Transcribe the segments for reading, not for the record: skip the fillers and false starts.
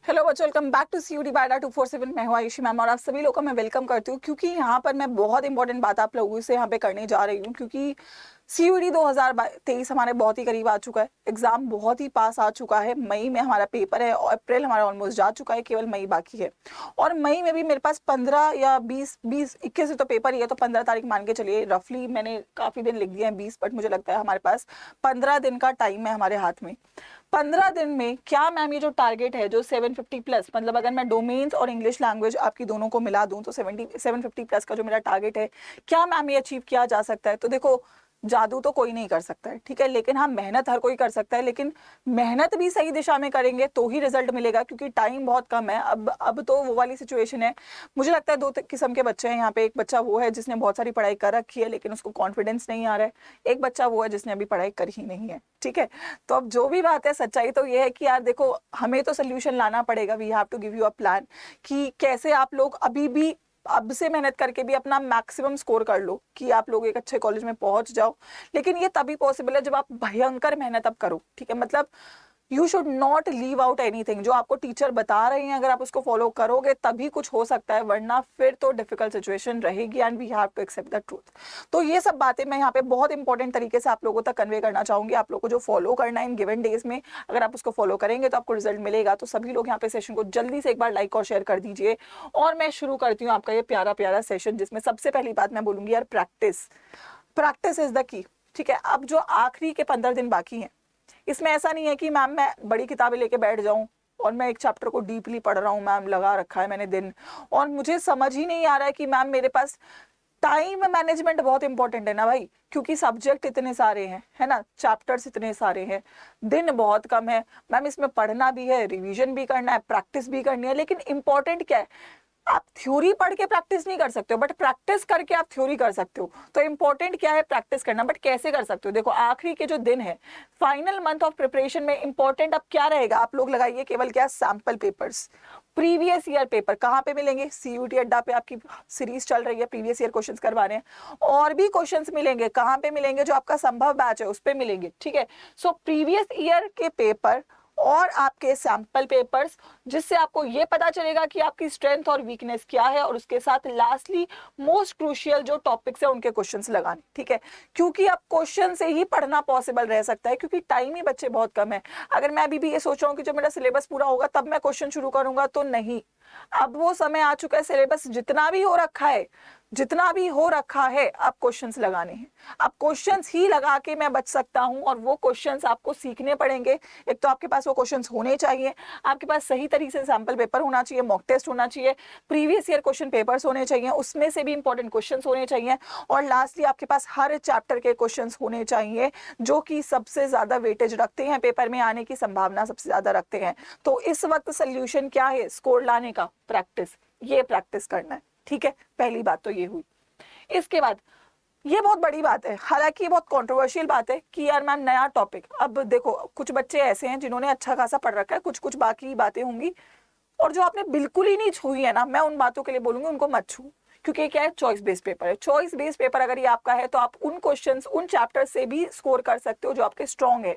Hello बच्चों, welcome back to सीयूडी बायडा 247। मैं हूँ आयुषी मैम और आप सभी लोगों को मैं वेलकम करती हूँ क्योंकि यहाँ पर मैं बहुत इंपॉर्टेंट बात आप लोगों से यहाँ पे करने जा रही हूँ क्योंकि सीयूडी 2023 हमारे बहुत ही करीब आ चुका है। एग्जाम बहुत ही पास आ चुका है। मई में हमारा पेपर है और अप्रैल हमारा ऑलमोस्ट जा चुका है, केवल मई बाकी है। और मई में भी मेरे पास 15 या 20 21 तो पेपर ही है, तो 15 तारीख मान के चलिए रफली। मैंने काफ़ी दिन लिख दिए हैं 20, बट मुझे लगता है हमारे पास 15 दिन का टाइम है हमारे हाथ में। 15 दिन में क्या मैम ये जो टारगेट है जो 750 प्लस, मतलब अगर मैं डोमेन्स और इंग्लिश लैंग्वेज आपकी दोनों को मिला दूं तो 750 प्लस का जो मेरा टारगेट है, क्या मैम ये अचीव किया जा सकता है? तो देखो, जादू तो कोई नहीं कर सकता है, ठीक है, लेकिन हाँ मेहनत हर कोई कर सकता है। लेकिन मेहनत भी सही दिशा में करेंगे तो ही रिजल्ट मिलेगा क्योंकि टाइम बहुत कम है। अब तो वो वाली सिचुएशन है। मुझे लगता है दो किस्म के बच्चे हैं यहाँ पे। एक बच्चा वो है जिसने बहुत सारी पढ़ाई कर रखी है लेकिन उसको कॉन्फिडेंस नहीं आ रहा है। एक बच्चा वो है जिसने अभी पढ़ाई करी ही नहीं है, ठीक है। तो अब जो भी बात है, सच्चाई तो ये है कि यार देखो, हमें तो सोल्यूशन लाना पड़ेगा। We have to give you a plan कि कैसे आप लोग अभी भी अब से मेहनत करके भी अपना मैक्सिमम स्कोर कर लो कि आप लोग एक अच्छे कॉलेज में पहुंच जाओ। लेकिन ये तभी पॉसिबल है जब आप भयंकर मेहनत अब करो, ठीक है। मतलब you should not leave out anything. जो आपको टीचर बता रहे हैं अगर आप उसको फॉलो करोगे तभी कुछ हो सकता है, वरना फिर तो डिफिकल्ट सिचुएशन रहेगी and we have to accept the truth. तो ये सब बातें मैं यहाँ पे बहुत इंपॉर्टेंट तरीके से आप लोगों तक कन्वे करना चाहूंगी। आप लोगों को जो फॉलो करना है इन गिवन डेज में, अगर आप उसको फॉलो करेंगे तो आपको रिजल्ट मिलेगा। तो सभी लोग यहाँ पे सेशन को जल्दी से एक बार लाइक और शेयर कर दीजिए। और मैं शुरू करती हूँ आपका ये प्यारा प्यारा सेशन, जिसमें सबसे पहली बात मैं बोलूंगी यार, practice. Practice is the key, ठीक है। अब जो आखिरी के 15 दिन बाकी हैं, इसमें ऐसा नहीं है कि मैम मैं बड़ी किताबें लेके बैठ जाऊं और मैं एक चैप्टर को डीपली पढ़ रहा हूँ। मैम लगा रखा है मैंने दिन, और मुझे समझ ही नहीं आ रहा है कि मैम मेरे पास टाइम मैनेजमेंट बहुत इंपॉर्टेंट है ना भाई, क्योंकि सब्जेक्ट इतने सारे हैं, है ना, चैप्टर्स इतने सारे हैं, दिन बहुत कम है। मैम इसमें पढ़ना भी है, रिवीजन भी करना है, प्रैक्टिस भी करनी है। लेकिन इंपॉर्टेंट क्या है, आप थ्योरी पढ़ के प्रैक्टिस नहीं कर सकते हो, बट प्रैक्टिस करके आप थ्योरी कर सकते हो। तो इंपॉर्टेंट क्या है, प्रैक्टिस करना। बट कैसे कर सकते हो, देखो आखिरी के जो दिन है, फाइनल मंथ ऑफ प्रिपरेशन में इंपॉर्टेंट अब क्या रहेगा, आप लोग लगाइए केवल क्या, sample papers. Previous year paper कहाँ पे मिलेंगे? सीयूटी अड्डा पे आपकी सीरीज चल रही है, प्रीवियस ईयर क्वेश्चंस करवा रहे हैं। और भी क्वेश्चंस मिलेंगे, कहाँ पे मिलेंगे? जो आपका संभव बैच है उस पे मिलेंगे, ठीक है। सो प्रीवियस ईयर के पेपर और आपके सैंपल पेपर्स, जिससे आपको ये पता चलेगा कि आपकी स्ट्रेंथ और वीकनेस क्या है। और उसके साथ लास्टली मोस्ट क्रूशियल जो टॉपिक्स है उनके क्वेश्चंस लगाने, ठीक है। क्योंकि अब क्वेश्चन से ही पढ़ना पॉसिबल रह सकता है क्योंकि टाइम ही बच्चे बहुत कम है। अगर मैं अभी भी ये सोच रहा हूँ कि जब मेरा सिलेबस पूरा होगा तब मैं क्वेश्चन शुरू करूंगा, तो नहीं। अब वो समय आ चुका है, सिलेबस जितना भी हो रखा है, जितना भी हो रखा है, अब क्वेश्चंस लगाने हैं। अब क्वेश्चंस ही लगा के मैं बच सकता हूं, और वो क्वेश्चंस आपको सीखने पड़ेंगे। एक तो आपके पास वो क्वेश्चंस होने चाहिए, आपके पास सही तरीके से सैंपल पेपर होना चाहिए, मॉक टेस्ट होना चाहिए, प्रीवियस ईयर क्वेश्चन पेपर्स होने चाहिए, उसमें से भी इंपॉर्टेंट क्वेश्चंस होने चाहिए, और लास्टली आपके पास हर चैप्टर के क्वेश्चंस होने चाहिए जो कि सबसे ज्यादा वेटेज रखते हैं, पेपर में आने की संभावना सबसे ज्यादा रखते हैं। तो इस वक्त सोल्यूशन क्या है स्कोर लाने का? प्रैक्टिस। ये प्रैक्टिस करना है, ठीक है। पहली बात तो ये हुई। इसके बाद ये बहुत बड़ी बात है, हालांकि ये बहुत कंट्रोवर्शियल बात है कि यार मैम नया टॉपिक। अब देखो, कुछ बच्चे ऐसे हैं जिन्होंने अच्छा खासा पढ़ रखा है, कुछ कुछ बाकी बातें होंगी, और जो आपने बिल्कुल ही नहीं छुई है ना, मैं उन बातों के लिए बोलूंगी उनको मत छू। क्योंकि क्या है, चॉइस बेस्ड पेपर है। चॉइस बेस्ड पेपर अगर ये आपका है तो आप उन क्वेश्चंस उन चैप्टर से भी स्कोर कर सकते हो जो आपके स्ट्रॉन्ग है,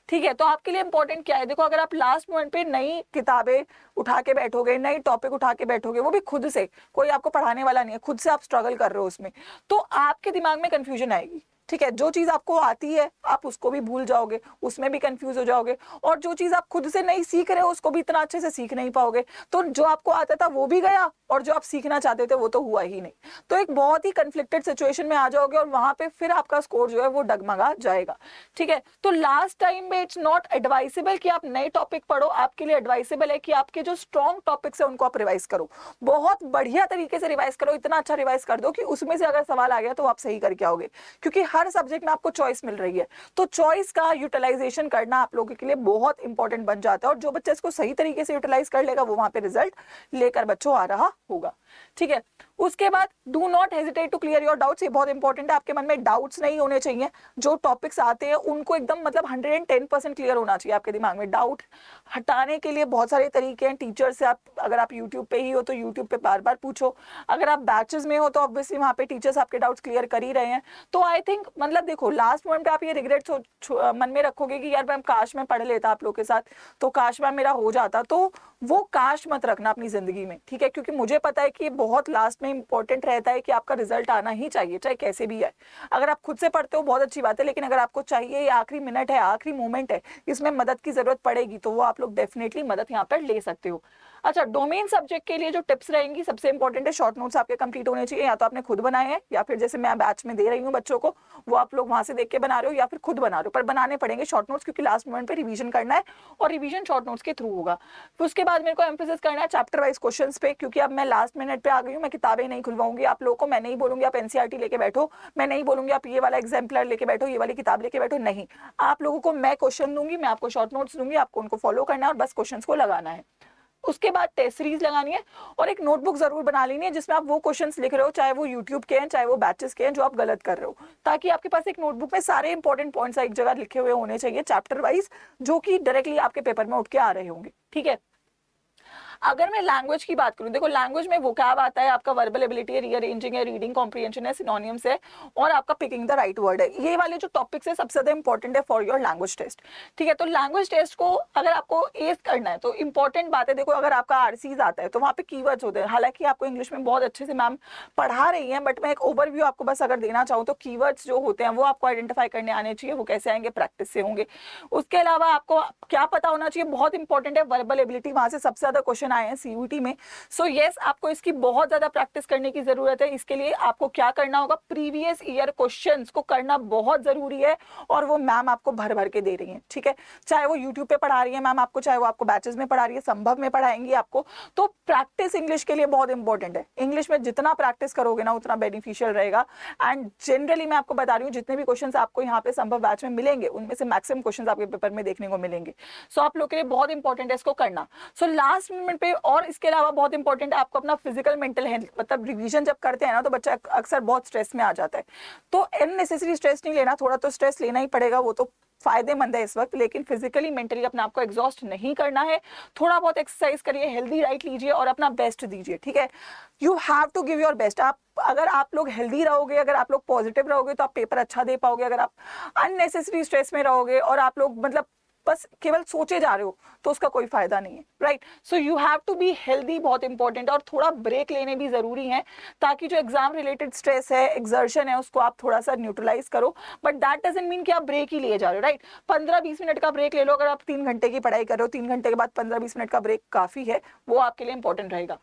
ठीक है। तो आपके लिए इंपॉर्टेंट क्या है, देखो अगर आप लास्ट मोमेंट पे नई किताबें उठा के बैठोगे, नई टॉपिक उठा के बैठोगे, वो भी खुद से, कोई आपको पढ़ाने वाला नहीं है, खुद से आप स्ट्रगल कर रहे हो उसमें, तो आपके दिमाग में कंफ्यूजन आएगी, ठीक है। जो चीज आपको आती है आप उसको भी भूल जाओगे, उसमें भी कंफ्यूज हो जाओगे, और जो चीज आप खुद से नहीं सीख रहे हो उसको भी इतना अच्छे से सीख नहीं पाओगे। तो जो आपको आता था वो भी गया, और जो आप सीखना चाहते थे वो तो हुआ ही नहीं। तो एक बहुत ही कन्फ्लिक्टेड सिचुएशन में आ जाओगे, और वहां पे फिर आपका स्कोर जो है वो डगमगा जाएगा, ठीक है। तो लास्ट टाइम में इट्स नॉट एडवाइसेबल कि आप नए टॉपिक पढ़ो, आपके लिए एडवाइसेबल है कि आपके जो स्ट्रॉन्ग टॉपिक्स है उनको आप रिवाइज करो, बहुत बढ़िया तरीके से रिवाइज करो, इतना अच्छा रिवाइज कर दो कि उसमें से अगर सवाल आ गया तो आप सही करके आओगे। क्योंकि हर सब्जेक्ट में आपको चॉइस मिल रही है, तो चॉइस का यूटिलाइजेशन करना आप लोगों के लिए बहुत इंपॉर्टेंट बन जाता है। और जो बच्चा इसको सही तरीके से यूटिलाइज कर लेगा वो वहां पे रिजल्ट लेकर बच्चों आ रहा होगा, ठीक है। उसके बाद do not hesitate to clear your doubts, ये बहुत इंपॉर्टेंट है, आपके मन में डाउट्स नहीं होने चाहिए, जो टॉपिक्स आते हैं उनको एकदम मतलब 110% क्लियर होना चाहिए आपके दिमाग में। डाउट हटाने के लिए बहुत सारे तरीके हैं, टीचर से आप, अगर आप यूट्यूब पे ही हो तो यूट्यूब पे बार बार पूछो, अगर आप बैचेस में हो तो ऑब्वियसली वहाँ पे टीचर्स आपके डाउट्स क्लियर कर ही रहे हैं। तो आई थिंक मतलब देखो लास्ट मोमेंट पे आप ये रिग्रेट मन में रखोगे कि यार मैम काश मैं पढ़ लेता आप लोग के साथ, तो काश मैम मेरा हो जाता, तो वो काश मत रखना अपनी जिंदगी में, ठीक है, क्योंकि मुझे पता है कि बहुत लास्ट में इंपॉर्टेंट रहता है कि आपका रिजल्ट आना ही चाहिए चाहे कैसे भी है। अगर आप खुद से पढ़ते हो बहुत अच्छी बात है, लेकिन अगर आपको चाहिए ये आखिरी मिनट है, आखिरी मोमेंट है, इसमें मदद की जरूरत पड़ेगी, तो वो आप लोग डेफिनेटली मदद यहाँ पर ले सकते हो। अच्छा, डोमेन सब्जेक्ट के लिए जो टिप्स रहेंगी, सबसे इंपॉर्टेंट है शॉर्ट नोट्स आपके कंप्लीट होने चाहिए, या तो आपने खुद बनाए हैं या फिर जैसे मैं बैच में दे रही हूँ बच्चों को, वो आप लोग वहां से देख के बना रहे हो या फिर खुद बना रहे हो, पर बनाने पड़ेंगे शॉर्ट नोट्स, क्योंकि लास्ट मोमेंट पे रिवीजन करना है और रिवीजन शॉर्ट नोट्स के थ्रू होगा। फिर उसके बाद मेरे को एम्फेसिस करना है चैप्टर वाइज क्वेश्चंस पे, क्योंकि अब मैं लास्ट मिनट पे आ गई हूँ, मैं किताबें नहीं खुलवाऊंगी आप लोगों को, मैं नहीं बोलूंगी आप एनसीईआरटी लेके बैठो, मैं नहीं बोलूंगी आप ये वाला एग्जाम्पलर लेके बैठो, ये वाली किताब लेके बैठो, नहीं, आप लोगों को मैं क्वेश्चन दूंगी, मैं आपको शॉर्ट नोट्स दूंगी, आपको उनको फॉलो करना है और बस क्वेश्चंस को लगाना है। उसके बाद टेस्ट सीरीज लगानी है और एक नोटबुक जरूर बना लेनी है जिसमें आप वो क्वेश्चंस लिख रहे हो, चाहे वो यूट्यूब के हैं चाहे वो बैचेस के हैं, जो आप गलत कर रहे हो, ताकि आपके पास एक नोटबुक में सारे इंपॉर्टेंट पॉइंट्स एक जगह लिखे हुए होने चाहिए चैप्टर वाइज, जो कि डायरेक्टली आपके पेपर में उठ के आ रहे होंगे, ठीक है। अगर मैं लैंग्वेज की बात करूं, देखो लैंग्वेज में वोकैब आता है, आपका वर्बल एबिलिटी है, रीअरेंजिंग है, रीडिंग कॉम्प्रिहेंशन है, सिनोनिम्स है और आपका पिकिंग द राइट वर्ड है। ये वाले जो टॉपिक्स है सबसे ज्यादा इंपॉर्टेंट है फॉर योर लैंग्वेज टेस्ट, ठीक है। तो लैंग्वेज टेस्ट को अगर आपको एस करना है तो इंपॉर्टेंट बात है, देखो अगर आपका आरसीज आता है तो वहाँ पे कीवर्ड्स होते हैं, हालांकि आपको इंग्लिश में बहुत अच्छे से मैम पढ़ा रही है, बट मैं एक ओवरव्यू आपको बस अगर देना चाहूँ तो कीवर्ड्स जो होते हैं वो आपको आइडेंटिफाई करने आने चाहिए, वो कैसे आएंगे, प्रैक्टिस से होंगे। उसके अलावा आपको क्या पता होना चाहिए, बहुत इंपॉर्टेंट है वर्बल एबिलिटी, वहां से सबसे ज्यादा क्वेश्चन आए हैं सीयूटी में। सो यस, आपको इसकी बहुत ज्यादा प्रैक्टिस करने की जरूरत है। इसके लिए आपको क्या करना होगा, प्रीवियस ईयर क्वेश्चंस को करना बहुत जरूरी है और वो मैम आपको भर भर के दे रही है, ठीक है, चाहे वो यूट्यूब पे पढ़ा रही है मैम आपको, चाहे वो आपको बैचेस में पढ़ा रही है, संभव में पढ़ाएंगी आपको। तो प्रैक्टिस इंग्लिश के लिए बहुत इंपॉर्टेंट है, इंग्लिश में जितना प्रैक्टिस करोगे ना उतना बेनिफिशियल रहेगा। एंड जनरली मैं आपको बता रही हूँ जितने भी क्वेश्चन आपको यहाँ पे संभव बैच में मिलेंगे उनमें से मैक्सिमम क्वेश्चन आपके पेपर में देखने को मिलेंगे। सो आप लोग के लिए बहुत इंपॉर्टेंट है इसको करना। सो लास्ट मोमेंट पे, और इसके अलावा बहुत इंपॉर्टेंट है आपको अपना फिजिकल मेंटल हेल्थ, मतलब रिवीजन जब करते हैं ना तो बच्चा अक्सर बहुत स्ट्रेस में आ जाता है, तो अननेसेसरी स्ट्रेस नहीं लेना, थोड़ा तो स्ट्रेस लेना ही पड़ेगा, वो तो फायदेमंद है इस वक्त, लेकिन फिजिकली मेंटली अपने आप को एग्जॉस्ट नहीं करना है। थोड़ा बहुत एक्सरसाइज करिए, हेल्दी डाइट लीजिए और अपना बेस्ट दीजिए, ठीक है। You have to give your best. आप अगर आप लोग हेल्दी रहोगे, अगर आप लोग पॉजिटिव रहोगे तो आप पेपर अच्छा दे पाओगे। अगर आप अननेसेसरी स्ट्रेस में रहोगे और आप लोग मतलब बस केवल सोचे जा रहे हो तो उसका कोई फायदा नहीं है, right. So you have to be healthy, बहुत इंपॉर्टेंट, और थोड़ा ब्रेक लेने भी जरूरी है ताकि जो एग्जाम रिलेटेड स्ट्रेस है, एक्सर्शन है, उसको आप थोड़ा सा न्यूट्रलाइज करो। बट दैट डजंट मीन कि आप ब्रेक ही लिए जा रहे हो, राइट। 15-20 मिनट का ब्रेक ले लो, अगर आप 3 घंटे की पढ़ाई कर रहे हो 3 घंटे के बाद 15-20 मिनट का ब्रेक काफी है, वो आपके लिए इंपॉर्टेंट रहेगा।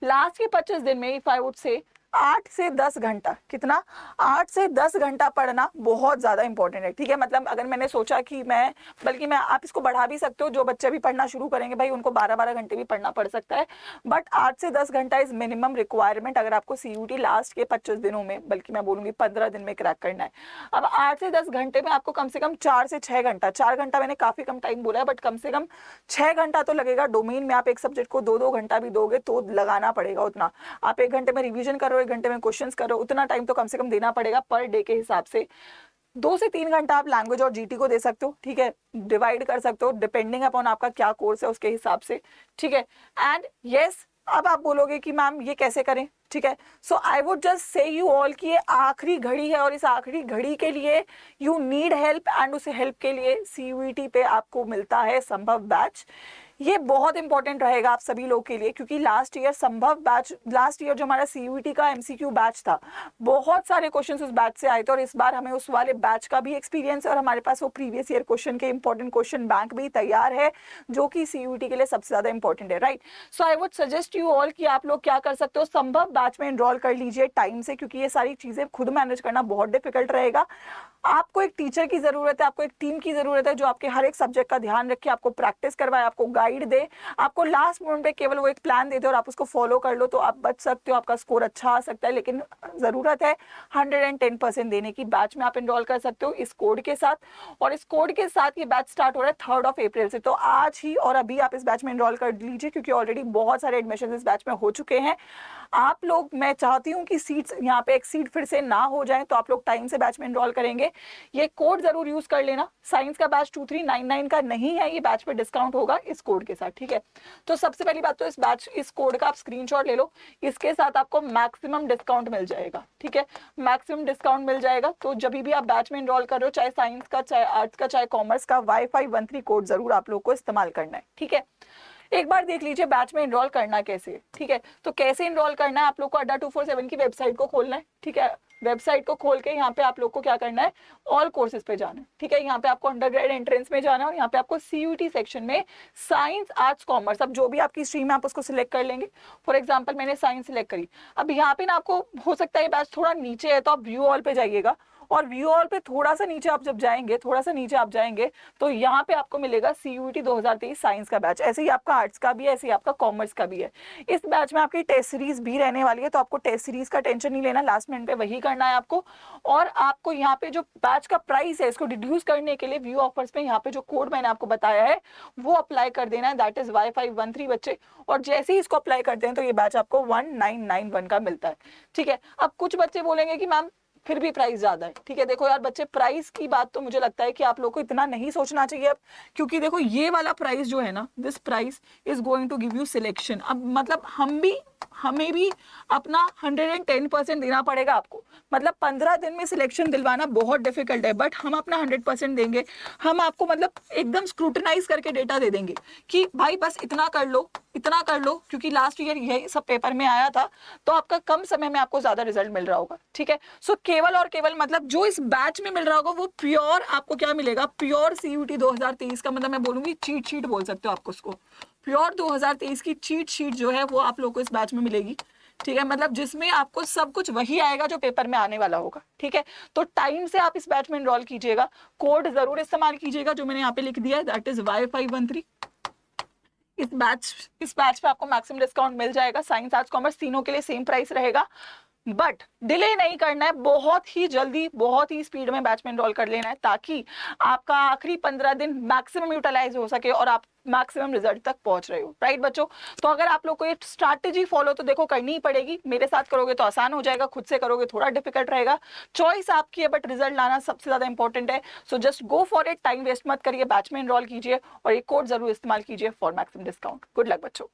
लास्ट के 25 दिन में इफ आई वुड से 8 से 10 घंटा, कितना, 8 से 10 घंटा पढ़ना बहुत ज्यादा इंपॉर्टेंट है, ठीक है। मतलब अगर मैंने सोचा कि मैं, बल्कि मैं, आप इसको बढ़ा भी सकते हो, जो बच्चे भी पढ़ना शुरू करेंगे भाई उनको 12-12 घंटे भी पढ़ना पड़ सकता है, बट 8 से 10 घंटा इज मिनिमम रिक्वायरमेंट अगर आपको सीयूटी लास्ट के 25 दिनों में, बल्कि मैं बोलूंगी 15 दिन में क्रैक करना है। अब 8 से 10 घंटे में आपको कम से कम 4 से 6 घंटा, 4 घंटा मैंने काफी कम टाइम बोला है, बट कम से कम 6 घंटा तो लगेगा। डोमेन में आप एक सब्जेक्ट को 2-2 घंटा भी दोगे तो लगाना पड़ेगा उतना। आप 1 घंटे में रिविजन करो, 1 घंटे में क्वेश्चंस करो, उतना टाइम तो कम से कम देना पड़ेगा पर डे के हिसाब से। 2 से 3 घंटा आप लैंग्वेज और जीटी को दे सकते हो, ठीक है, डिवाइड कर सकते हो डिपेंडिंग अपॉन आपका क्या कोर्स है उसके हिसाब से, ठीक है। एंड यस, अब आप बोलोगे कि मैम ये कैसे करें, ठीक है। So I would just say you all कि ये आखिरी घड़ी है और इस आखिरी घड़ी के लिए यू नीड हेल्प, एंड उस हेल्प के लिए सीयूईटी पे आपको मिलता है संभव बैच। ये बहुत इंपॉर्टेंट रहेगा आप सभी लोग के लिए, क्योंकि लास्ट ईयर संभव बैच, लास्ट ईयर जो हमारा सीयूईटी का एमसीक्यू बैच था, बहुत सारे क्वेश्चंस उस बैच से आए थे और इस बार हमें उस वाले बैच का भी एक्सपीरियंस है और हमारे पास वो प्रीवियस ईयर क्वेश्चन के इंपॉर्टेंट क्वेश्चन बैंक भी तैयार है, जो कि सीयूईटी के लिए सबसे ज्यादा इंपॉर्टेंट है, right. So I would suggest you all कि आप लोग क्या कर सकते हो, संभव बैच में एनरोल कर लीजिए टाइम से, क्योंकि ये सारी चीजें खुद मैनेज करना बहुत डिफिकल्ट रहेगा। आपको एक टीचर की जरूरत है, आपको एक टीम की जरूरत है जो आपके हर एक सब्जेक्ट का ध्यान रखे, आपको प्रैक्टिस करवाए, आपको गाइड दे, आपको लास्ट मोमेंट पे केवल वो एक प्लान दे दे और आप उसको फॉलो कर लो तो आप बच सकते हो, आपका स्कोर अच्छा आ सकता है। लेकिन जरूरत है 110% देने की। बैच में आप एनरोल कर सकते हो इस कोड के साथ, और इस कोड के साथ ये बैच स्टार्ट हो रहा है 3 अप्रैल से, तो आज ही और अभी आप इस बैच में एनरोल कर लीजिए, क्योंकि ऑलरेडी बहुत सारे एडमिशन इस बैच में हो चुके हैं। आप आप लोग, मैं चाहती हूँ कि सीट्स यहाँ पे एक्सीड फिर से ना हो जाए, तो आप लोग टाइम से बैच में एनरोल करेंगे। ये कोड जरूर यूज कर लेना, साइंस का बैच 2399 का नहीं है, ये बैच पे डिस्काउंट होगा इस कोड के साथ, ठीक है। तो सबसे पहली बात तो इस कोड का आप स्क्रीनशॉट ले लो, इसके साथ आपको मैक्सिमम डिस्काउंट मिल जाएगा, ठीक है, मैक्सिमम डिस्काउंट मिल जाएगा। तो जब भी आप बैच में एनरोल कर रहे हो, चाहे साइंस का, चाहे आर्ट्स का, चाहे कॉमर्स का, Wi-Fi 13 कोड जरूर आप लोग को इस्तेमाल करना है, ठीक है। एक बार देख लीजिए बैच में एनरोल करना कैसे है, ठीक है। तो कैसे एनरोल करना है, आप लोग को अड्डा 247 की वेबसाइट को खोलना है, ठीक है। वेबसाइट को खोल के यहाँ पे आप लोग को क्या करना है, ऑल कोर्सेज पे जाना है, ठीक है। यहाँ पे आपको अंडरग्रेड एंट्रेंस में जाना है और यहाँ पे आपको CUET सेक्शन में साइंस, आर्ट्स, कॉमर्स, अब जो भी आपकी स्ट्रीम है आप उसको सिलेक्ट कर लेंगे। फॉर एग्जाम्पल मैंने साइंस सिलेक्ट करी। अब यहाँ पे ना आपको हो सकता है बैच थोड़ा नीचे है, तो आप व्यू ऑल पे जाइएगा, और व्यू ऑल पे थोड़ा सा नीचे आप जब जाएंगे, थोड़ा सा नीचे आप जाएंगे, तो यहाँ पे आपको मिलेगा CUET 2023 साइंस का बैच। ऐसे ही आपका आर्ट्स का भी है, ऐसे ही आपका कॉमर्स का भी है। इस बैच में आपकी टेस्ट सीरीज भी रहने वाली है, तो आपको टेस्ट सीरीज का टेंशन नहीं लेना, लास्ट मिनट पे वही करना है आपको। और आपको यहाँ पे जो बैच का प्राइस है, इसको डिड्यूस करने के लिए व्यू ऑफर्स पे यहाँ पे जो कोड मैंने आपको बताया है वो अप्लाई कर देना है, दैट इज Wi-Fi 13 बच्चे। और जैसे ही इसको अप्लाई करते हैं तो ये बैच आपको 1991 का मिलता है, ठीक है। अब कुछ बच्चे बोलेंगे कि मैम फिर भी प्राइस ज्यादा है, ठीक है। देखो यार बच्चे, प्राइस की बात तो मुझे लगता है कि आप लोग को इतना नहीं सोचना चाहिए अब, क्योंकि देखो ये वाला प्राइस जो है ना, this price is going to give you selection. अब मतलब हमें भी अपना 110% देना पड़ेगा आपको, मतलब 15 दिन में सिलेक्शन दिलवाना बहुत डिफिकल्ट है, बट हम अपना 100% देंगे। हम आपको मतलब एकदम स्क्रूटनाइज करके डेटा दे देंगे कि भाई बस इतना कर लो, इतना कर लो, क्योंकि लास्ट ईयर यही सब पेपर में आया था, तो आपका कम समय में आपको ज्यादा रिजल्ट मिल रहा होगा, ठीक है। सो केवल और केवल मतलब जो इस बैच में मिल रहा होगा वो प्योर आपको क्या मिलेगा, प्योर CUET 2023 का, मतलब मैं बोलूंगी चीट शीट बोल सकते हो आपको उसको, प्योर 2023 की चीट शीट जो है वो आप लोगों को इस बैच में मिलेगी, ठीक है। मतलब जिसमें आपको सब कुछ वही आएगा जो पेपर में आने वाला होगा, ठीक है। तो टाइम से आप इस बैच में एनरोल कीजिएगा, कोड जरूर इस्तेमाल कीजिएगा जो मैंने यहाँ पे लिख दिया है, दैट इज Wi-Fi 13। इस बैच पे आपको मैक्सिमम डिस्काउंट मिल जाएगा, साइंस, आर्ट्स, कॉमर्स तीनों के लिए सेम प्राइस रहेगा। बट डिले नहीं करना है, बहुत ही जल्दी, बहुत ही स्पीड में बैच में एनरोल कर लेना है, ताकि आपका आखिरी 15 दिन मैक्सिमम यूटिलाइज हो सके और आप मैक्सिमम रिजल्ट तक पहुंच रहे हो, राइट बच्चों। तो अगर आप लोग को ये स्ट्रैटेजी फॉलो तो देखो करनी ही पड़ेगी, मेरे साथ करोगे तो आसान हो जाएगा, खुद से करोगे थोड़ा डिफिकल्ट रहेगा, चॉइस आपकी है, बट रिजल्ट लाना सबसे ज्यादा इंपॉर्टेंट है। So just go for it, time waste मत करिए, बैच में एनरोल कीजिए और ये कोड जरूर इस्तेमाल कीजिए for maximum discount. Good luck बच्चों।